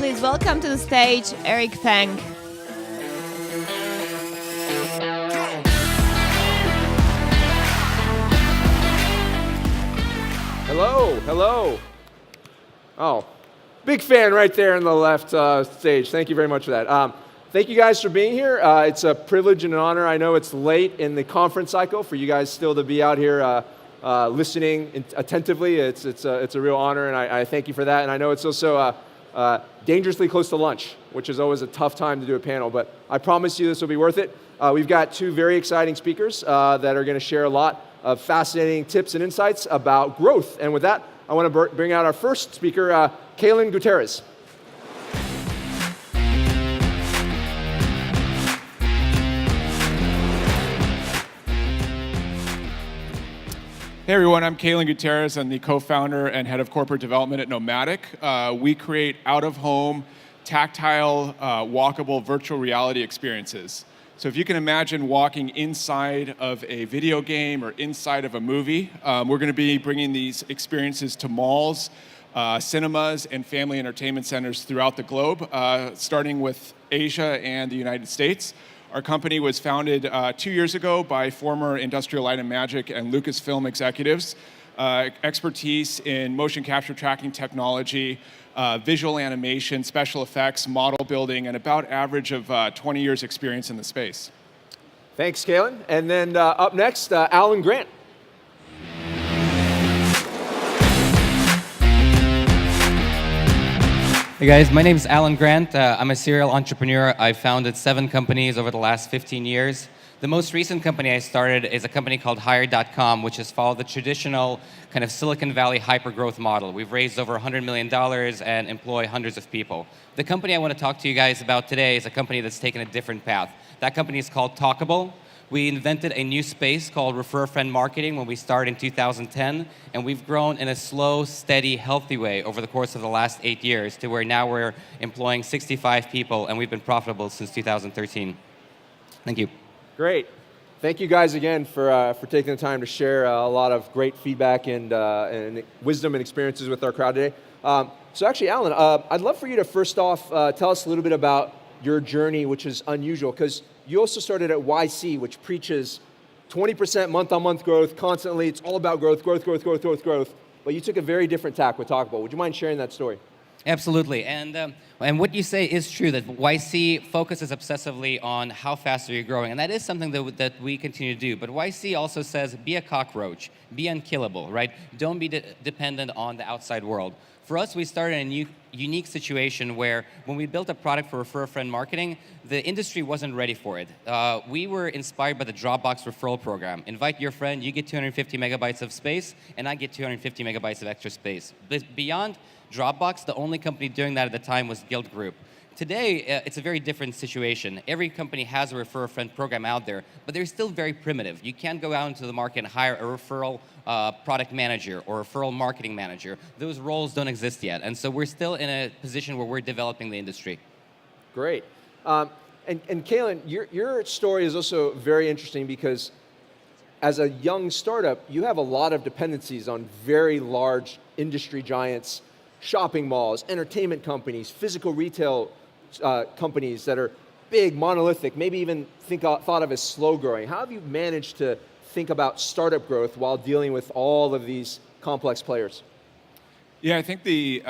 please welcome to the stage Eric Feng. Hello. Oh, big fan right there in the left stage. Thank you very much for that. Thank you guys for being here. It's a privilege and an honor. I know it's late in the conference cycle for you guys still to be out here listening attentively. It's a real honor, and I thank you for that. And I know it's also dangerously close to lunch, which is always a tough time to do a panel, but I promise you this will be worth it. We've got two very exciting speakers that are going to share a lot of fascinating tips and insights about growth. And with that, I want to bring out our first speaker, Kalon Gutierrez. Hey everyone, I'm Kalon Gutierrez. I'm the co-founder and head of corporate development at Nomadic. We create out-of-home, tactile, walkable virtual reality experiences. So if you can imagine walking inside of a video game or inside of a movie, we're going to be bringing these experiences to malls, cinemas, and family entertainment centers throughout the globe, starting with Asia and the United States. Our company was founded 2 years ago by former Industrial Light and Magic and Lucasfilm executives. Expertise in motion capture tracking technology, visual animation, special effects, model building, and about average of 20 years experience in the space. Thanks, Kalon. And then up next, Allan Grant. Hey guys, my name is Allan Grant. I'm a serial entrepreneur. I've founded 7 companies over the last 15 years. The most recent company I started is a company called Hire.com, which has followed the traditional kind of Silicon Valley hypergrowth model. We've raised over $100 million and employ hundreds of people. The company I want to talk to you guys about today is a company that's taken a different path. That company is called Talkable. We invented a new space called Refer a Friend Marketing when we started in 2010, and we've grown in a slow, steady, healthy way over the course of the last 8 years to where now we're employing 65 people, and we've been profitable since 2013. Thank you. Great. Thank you guys again for taking the time to share a lot of great feedback and wisdom and experiences with our crowd today. So actually, Allan, I'd love for you to first off tell us a little bit about your journey, which is unusual, because you also started at YC, which preaches 20% month-on-month growth constantly. It's all about growth. But you took a very different tack with Talkable. Would you mind sharing that story? Absolutely, and what you say is true, that YC focuses obsessively on how fast are you growing, and that is something that we continue to do. But YC also says, be a cockroach, be unkillable, right? Don't be dependent on the outside world. For us, we started in a unique situation where when we built a product for Refer a Friend marketing, the industry wasn't ready for it. We were inspired by the Dropbox referral program. Invite your friend, you get 250 megabytes of space, and I get 250 megabytes of extra space. But beyond Dropbox, the only company doing that at the time was Guild Group. Today, it's a very different situation. Every company has a Refer a Friend program out there, but they're still very primitive. You can't go out into the market and hire a referral product manager or referral marketing manager. Those roles don't exist yet, and so we're still in a position where we're developing the industry. Great. And Kalon, your story is also very interesting because as a young startup, you have a lot of dependencies on very large industry giants, shopping malls, entertainment companies, physical retail companies that are big, monolithic, maybe even thought of as slow growing. How have you managed to think about startup growth while dealing with all of these complex players? Yeah, I think the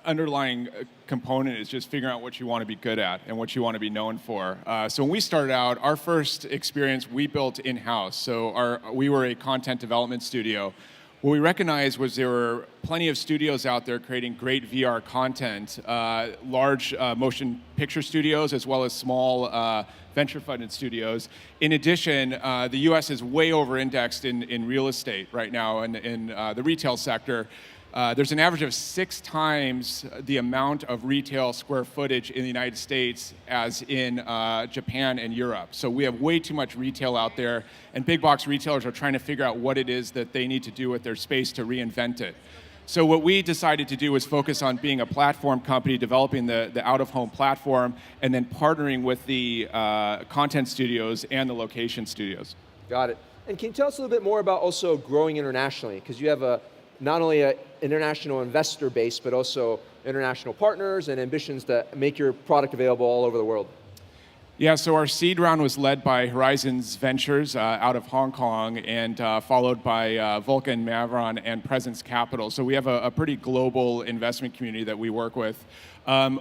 underlying component is just figuring out what you want to be good at and what you want to be known for. So when we started out, our first experience we built in-house. So we were a content development studio. What we recognized was there were plenty of studios out there creating great VR content, large motion picture studios as well as small venture-funded studios. In addition, the US is way over-indexed in real estate right now in the retail sector. There's an average of 6 times the amount of retail square footage in the United States as in Japan and Europe. So we have way too much retail out there, and big box retailers are trying to figure out what it is that they need to do with their space to reinvent it. So what we decided to do was focus on being a platform company, developing the out-of-home platform, and then partnering with the content studios and the location studios. Got it. And can you tell us a little bit more about also growing internationally? Because you have not only a international investor base, but also international partners and ambitions to make your product available all over the world? Yeah, so our seed round was led by Horizons Ventures out of Hong Kong and followed by Vulcan, Mavron, and Presence Capital. So we have a pretty global investment community that we work with.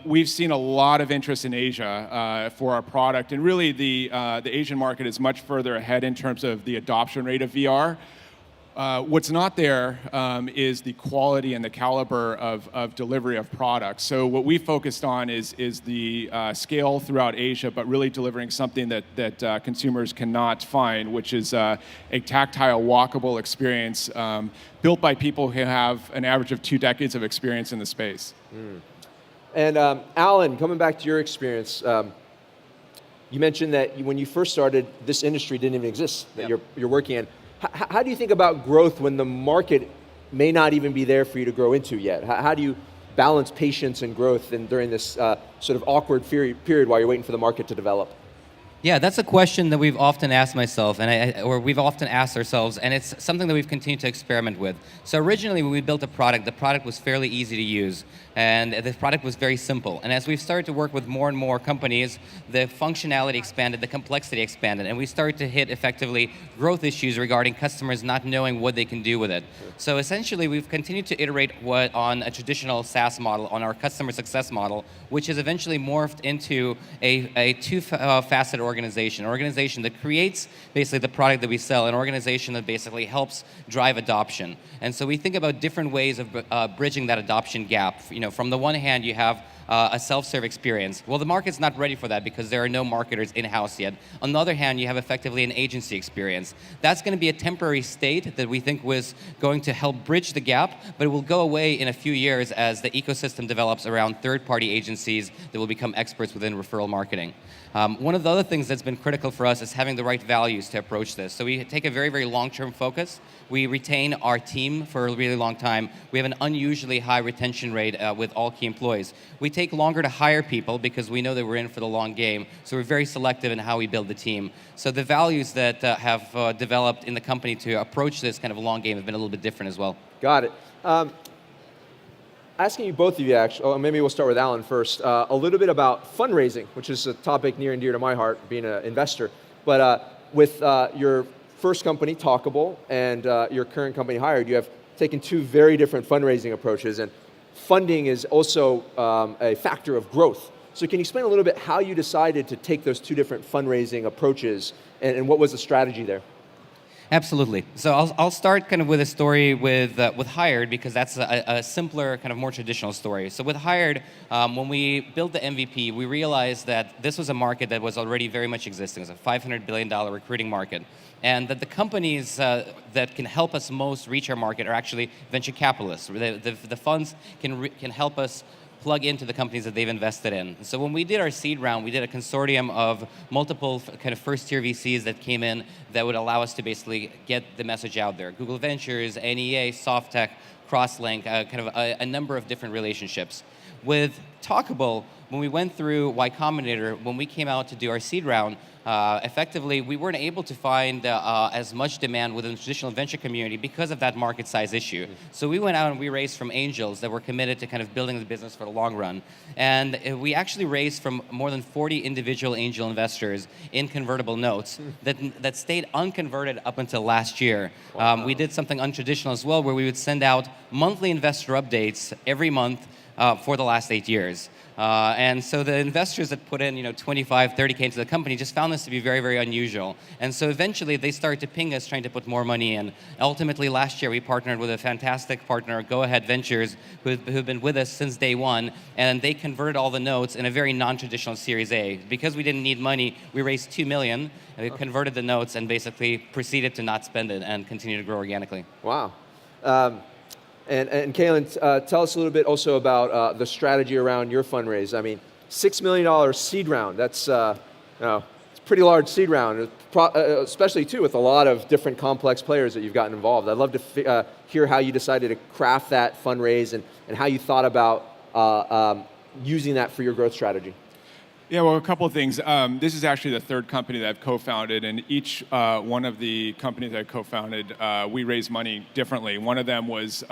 We've seen a lot of interest in Asia for our product, and really the Asian market is much further ahead in terms of the adoption rate of VR. What's not there is the quality and the caliber of delivery of products. So what we focused on is the scale throughout Asia, but really delivering something that consumers cannot find, which is a tactile, walkable experience built by people who have an average of 2 decades of experience in the space. And Allan, coming back to your experience, you mentioned that when you first started, this industry didn't even exist that you're working in. How do you think about growth when the market may not even be there for you to grow into yet? How do you balance patience and growth during this sort of awkward period while you're waiting for the market to develop? Yeah, that's a question that we've often asked myself, or we've often asked ourselves, and it's something that we've continued to experiment with. So originally, when we built the product was fairly easy to use, and the product was very simple. And as we've started to work with more and more companies, the functionality expanded, the complexity expanded, and we started to hit effectively growth issues regarding customers not knowing what they can do with it. So essentially, we've continued to iterate on a traditional SaaS model, on our customer success model, which has eventually morphed into a two-faceted organization, an organization that creates basically the product that we sell, an organization that basically helps drive adoption. And so we think about different ways of bridging that adoption gap. From the one hand, you have a self-serve experience. Well, the market's not ready for that because there are no marketers in-house yet. On the other hand, you have effectively an agency experience. That's going to be a temporary state that we think was going to help bridge the gap, but it will go away in a few years as the ecosystem develops around third-party agencies that will become experts within referral marketing. One of the other things that's been critical for us is having the right values to approach this. So we take a very, very long-term focus. We retain our team for a really long time. We have an unusually high retention rate with all key employees. We take longer to hire people because we know that we're in for the long game. So we're very selective in how we build the team. So the values that have developed in the company to approach this kind of long game have been a little bit different as well. Got it. Asking you both of you, actually, or maybe we'll start with Allan first, a little bit about fundraising, which is a topic near and dear to my heart, being an investor. But with your first company, Talkable, and your current company, Hired, you have taken 2 very different fundraising approaches, and funding is also a factor of growth. So can you explain a little bit how you decided to take those 2 different fundraising approaches, and what was the strategy there? Absolutely. So I'll start kind of with a story with Hired, because that's a simpler, kind of more traditional story. So with Hired, when we built the MVP, we realized that this was a market that was already very much existing. It's a $500 billion recruiting market. And that the companies that can help us most reach our market are actually venture capitalists. The funds can help us plug into the companies that they've invested in. So when we did our seed round, we did a consortium of multiple kind of first-tier VCs that came in that would allow us to basically get the message out there. Google Ventures, NEA, Softtech, Crosslink, kind of a number of different relationships. With Talkable, when we went through Y Combinator, when we came out to do our seed round, effectively, we weren't able to find as much demand within the traditional venture community because of that market size issue. So we went out and we raised from angels that were committed to kind of building the business for the long run. And we actually raised from more than 40 individual angel investors in convertible notes that stayed unconverted up until last year. Wow. We did something untraditional as well, where we would send out monthly investor updates every month for the last 8 years. And so the investors that put in, 25, 30K into the company just found this to be very, very unusual. And so eventually they started to ping us trying to put more money in. Ultimately last year we partnered with a fantastic partner, Go Ahead Ventures, who've been with us since day one, and they converted all the notes in a very non-traditional Series A. Because we didn't need money, we raised $2 million, and we converted the notes and basically proceeded to not spend it and continue to grow organically. Wow. And Kalon, tell us a little bit also about the strategy around your fundraise. I mean, $6 million seed round, that's it's a pretty large seed round, especially too with a lot of different complex players that you've gotten involved. I'd love to hear how you decided to craft that fundraise and how you thought about using that for your growth strategy. Yeah, well, a couple of things. This is actually the third company that I've co-founded, and each one of the companies that I co-founded, we raised money differently. One of them was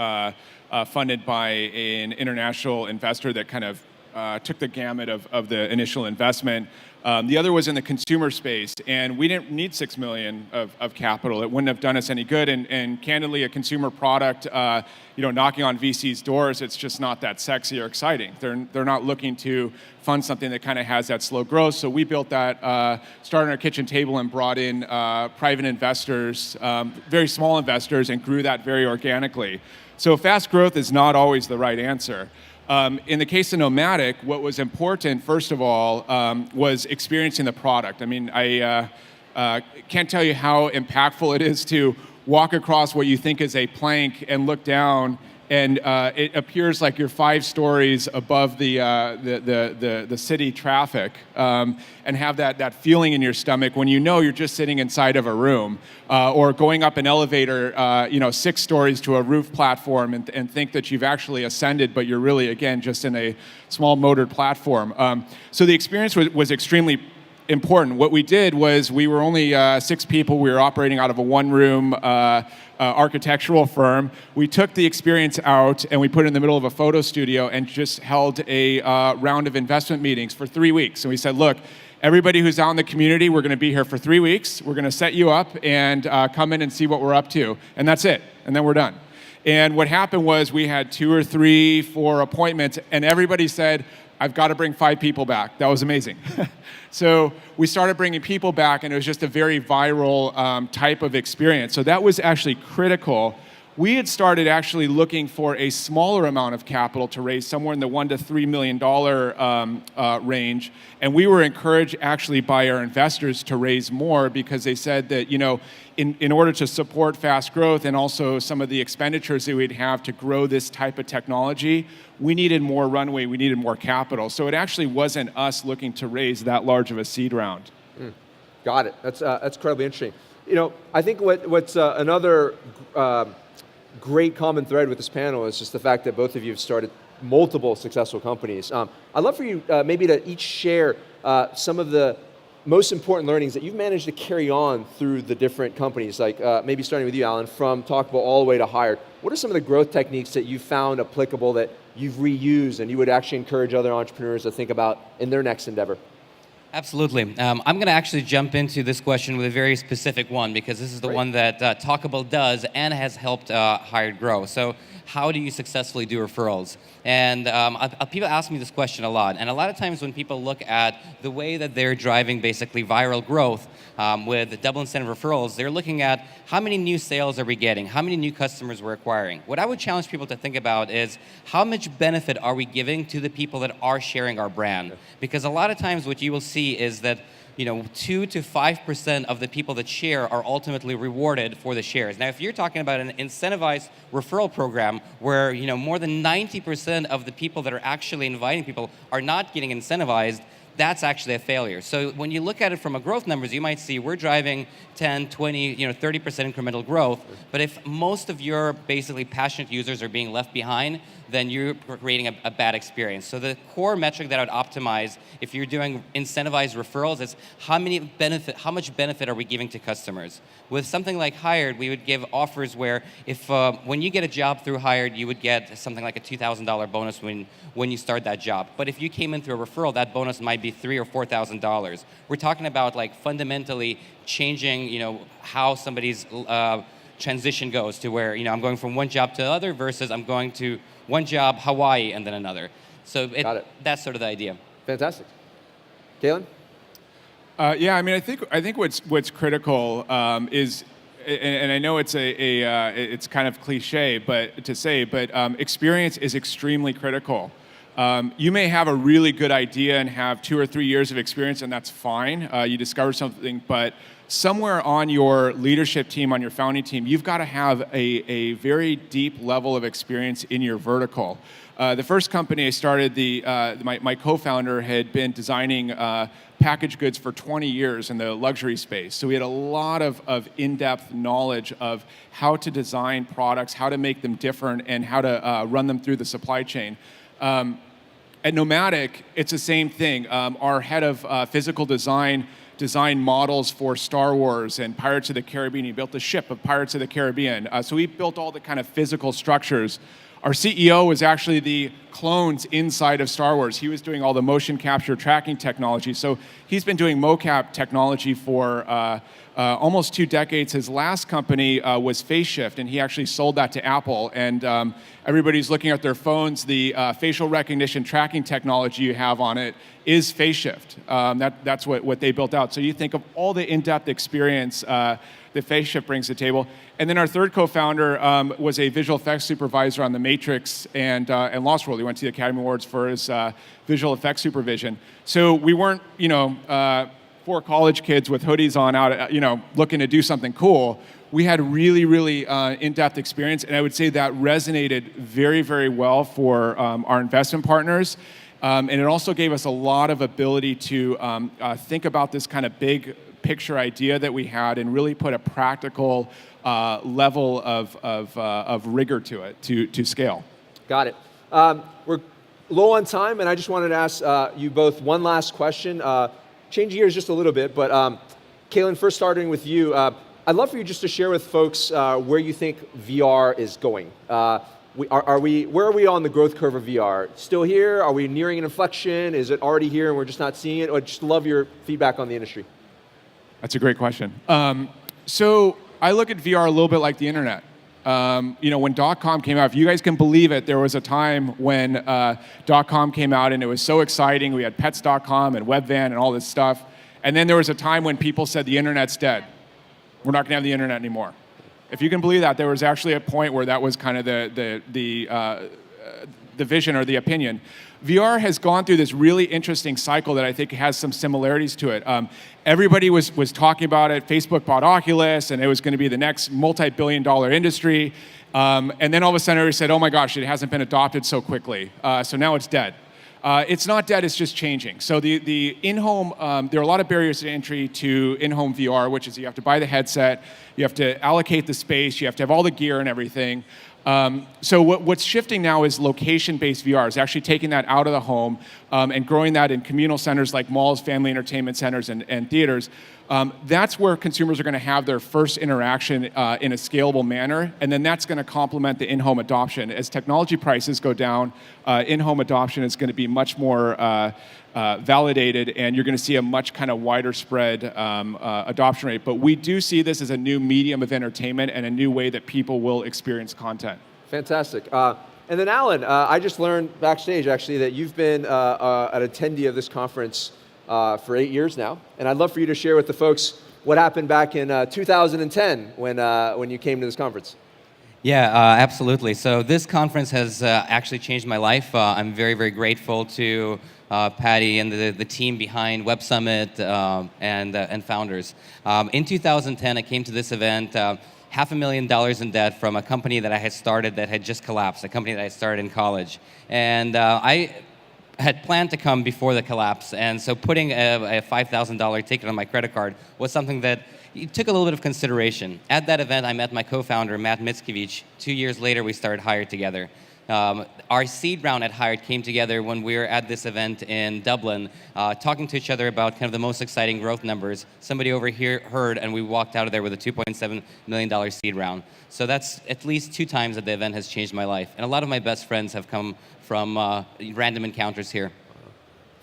funded by an international investor that kind of took the gamut of the initial investment. The other was in the consumer space, and we didn't need $6 million of capital. It wouldn't have done us any good. And candidly, a consumer product, knocking on VC's doors, it's just not that sexy or exciting. They're not looking to fund something that kind of has that slow growth. So we built that, started on our kitchen table, and brought in private investors, very small investors, and grew that very organically. So fast growth is not always the right answer. In the case of Nomadic, what was important, first of all, was experiencing the product. I mean, I can't tell you how impactful it is to walk across what you think is a plank and look down, and it appears like you're 5 stories above the city traffic, and have that feeling in your stomach when you know you're just sitting inside of a room, or going up an elevator, 6 stories to a roof platform, and think that you've actually ascended, but you're really, again, just in a small motored platform. So the experience was extremely important. What we did was we were only 6 people. We were operating out of a one-room architectural firm. We took the experience out and we put it in the middle of a photo studio and just held a round of investment meetings for 3 weeks. And we said, look, everybody who's out in the community, we're going to be here for 3 weeks. We're going to set you up and come in and see what we're up to. And that's it. And then we're done. And what happened was we had 2 or 3, 4 appointments, and everybody said, I've got to bring 5 people back. That was amazing. So we started bringing people back, and it was just a very viral type of experience. So that was actually critical. We had started actually looking for a smaller amount of capital to raise, somewhere in the $1 to $3 million range. And we were encouraged actually by our investors to raise more, because they said that, in order to support fast growth and also some of the expenditures that we'd have to grow this type of technology, we needed more runway, we needed more capital. So it actually wasn't us looking to raise that large of a seed round. Got it. That's incredibly interesting. I think what's another great common thread with this panel is just the fact that both of you have started multiple successful companies. I'd love for you maybe to each share some of the most important learnings that you've managed to carry on through the different companies, like maybe starting with you, Allan, from Talkable all the way to Hired. What are some of the growth techniques that you found applicable that you've reused and you would actually encourage other entrepreneurs to think about in their next endeavor? Absolutely. I'm going to actually jump into this question with a very specific one, because this is the one that Talkable does and has helped Hired grow. So how do you successfully do referrals? And people ask me this question a lot. And a lot of times when people look at the way that they're driving basically viral growth with double incentive referrals, they're looking at how many new sales are we getting? How many new customers we're acquiring? What I would challenge people to think about is how much benefit are we giving to the people that are sharing our brand? Because a lot of times what you will see is that 2 to 5% of the people that share are ultimately rewarded for the shares. Now, if you're talking about an incentivized referral program where more than 90% of the people that are actually inviting people are not getting incentivized, that's actually a failure. So when you look at it from a growth numbers, you might see we're driving 10, 20, 30% incremental growth. But if most of your basically passionate users are being left behind, then you're creating a bad experience. So the core metric that I would optimize if you're doing incentivized referrals is how much benefit are we giving to customers? With something like Hired, we would give offers where if when you get a job through Hired, you would get something like a $2,000 bonus when you start that job. But if you came in through a referral, that bonus might be $3,000 or $4,000. We're talking about like fundamentally changing, how somebody's transition goes to where, I'm going from one job to the other versus I'm going to one job, Hawaii, and then another. So that's sort of the idea. Fantastic. Kalon? Yeah, I mean, I think what's critical is, and I know it's it's kind of cliche, but experience is extremely critical. You may have a really good idea and have 2 or 3 years of experience, and that's fine. You discover something, but somewhere on your leadership team, on your founding team, you've got to have a very deep level of experience in your vertical. The first company I started, my co-founder had been designing packaged goods for 20 years in the luxury space. So we had a lot of in-depth knowledge of how to design products, how to make them different, and how to run them through the supply chain. At Nomadic, it's the same thing. Our head of physical design designed models for Star Wars and Pirates of the Caribbean. He built the ship of Pirates of the Caribbean. So he built all the kind of physical structures. Our CEO was actually the clones inside of Star Wars. He was doing all the motion capture tracking technology. So he's been doing mocap technology for almost 2 decades. His last company was FaceShift, and he actually sold that to Apple. And everybody's looking at their phones. The facial recognition tracking technology you have on it is FaceShift. That's what they built out. So you think of all the in-depth experience that FaceShift brings to the table. And then our third co-founder was a visual effects supervisor on The Matrix and Lost World. He went to the Academy Awards for his visual effects supervision. So we weren't, 4 college kids with hoodies on out, looking to do something cool. We had really, really in-depth experience, and I would say that resonated very, very well for our investment partners. And it also gave us a lot of ability to think about this kind of big picture idea that we had and really put a practical level of rigor to it to scale. Got it. We're low on time, and I just wanted to ask you both one last question. Change gears just a little bit, but Kalon, first starting with you, I'd love for you just to share with folks where you think VR is going. Where are we on the growth curve of VR? Still here? Are we nearing an inflection? Is it already here and we're just not seeing it? I'd just love your feedback on the industry. That's a great question. So I look at VR a little bit like the internet. When .com came out, if you guys can believe it, there was a time when .com came out and it was so exciting. We had pets.com and Webvan and all this stuff. And then there was a time when people said the internet's dead. We're not going to have the internet anymore. If you can believe that, there was actually a point where that was kind of the vision or the opinion. VR has gone through this really interesting cycle that I think has some similarities to it. Everybody was talking about it. Facebook bought Oculus, and it was going to be the next multi-billion-dollar industry. And then all of a sudden, everybody said, oh my gosh, it hasn't been adopted so quickly. So now it's dead. It's not dead, it's just changing. So the in-home, there are a lot of barriers to entry to in-home VR, which is you have to buy the headset, you have to allocate the space, you have to have all the gear and everything. So what's shifting now is location-based VR. It's actually taking that out of the home and growing that in communal centers like malls, family entertainment centers, and theaters. That's where consumers are going to have their first interaction in a scalable manner, and then that's going to complement the in-home adoption. As technology prices go down, in-home adoption is going to be much more validated, and you're going to see a much kind of wider spread adoption rate. But we do see this as a new medium of entertainment and a new way that people will experience content. Fantastic. And then Allan, I just learned backstage actually that you've been an attendee of this conference for 8 years now, and I'd love for you to share with the folks what happened back in 2010 when you came to this conference. Yeah, absolutely. So this conference has actually changed my life. I'm very, very grateful to Patty and the team behind Web Summit and founders. In 2010, I came to this event $500,000 in debt from a company that I had started that had just collapsed, a company that I started in college. And I had planned to come before the collapse, and so putting a $5,000 ticket on my credit card was something that it took a little bit of consideration. At that event, I met my co-founder, Matt Mickiewicz. 2 years later, we started Hired together. Our seed round at Hired came together when we were at this event in Dublin, talking to each other about kind of the most exciting growth numbers. Somebody over here heard, and we walked out of there with a $2.7 million seed round. So that's at least 2 times that the event has changed my life. And a lot of my best friends have come from random encounters here.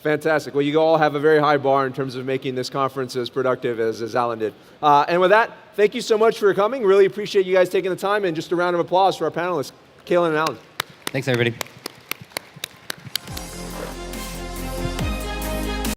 Fantastic. Well, you all have a very high bar in terms of making this conference as productive as Allan did. And with that, thank you so much for coming. Really appreciate you guys taking the time, and just a round of applause for our panelists, Kalon and Allan. Thanks, everybody.